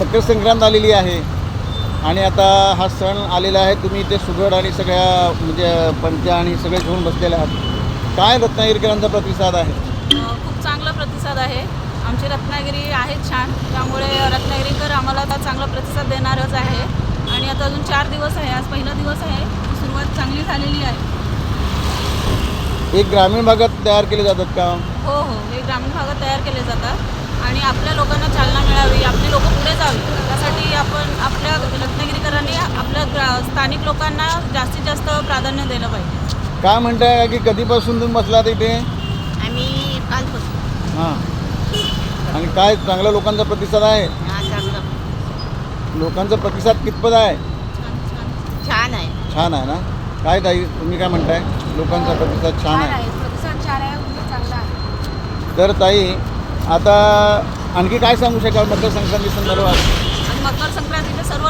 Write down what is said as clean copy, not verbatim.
मकर संक्रांत आलेली आहे आणि आता हा सण आलेला आहे. तुम्ही इथे सुगड आणि सगळ्या म्हणजे पंचा आणि सगळे घेऊन बसलेले आहात. काय रत्नागिरीकरांचा प्रतिसाद आहे? खूप चांगला प्रतिसाद आहे. आमची रत्नागिरी आहे छान, त्यामुळे रत्नागिरीकर आम्हाला आता चांगला प्रतिसाद देणारच आहे. आणि आता अजून 4 दिवस आहे, आज पहिला दिवस आहे, सुरुवात चांगली झालेली आहे. एक ग्रामीण भागात तयार केले जातात का? हो हो, हे ग्रामीण भागात तयार केले जातात आणि आपल्या लोकांना चालना मिळावी, आपली लोकं पुढे जावी, त्यासाठी आपण आपल्या रत्नागिरीकरांनी आपल्या स्थानिक लोकांना जास्तीत जास्त प्राधान्य दिलं पाहिजे. काय म्हणताय की कधीपासून तुम्ही बसलात इथे? आम्ही कालपासून. हां, आणि काय चांगला लोकांचा प्रतिसाद आहे? लोकांचा प्रतिसाद कितपत आहे? छान आहे. छान आहे ना. काय ताई तुम्ही काय म्हणताय? लोकांचा प्रतिसाद छान आहे. प्रतिसाद छान आहे, चांगला आहे. तर ताई आता आणखी काय सांगू शकाल मकर संक्रांती संदर्भात? आणि मकर संक्रांतीच्या सर्व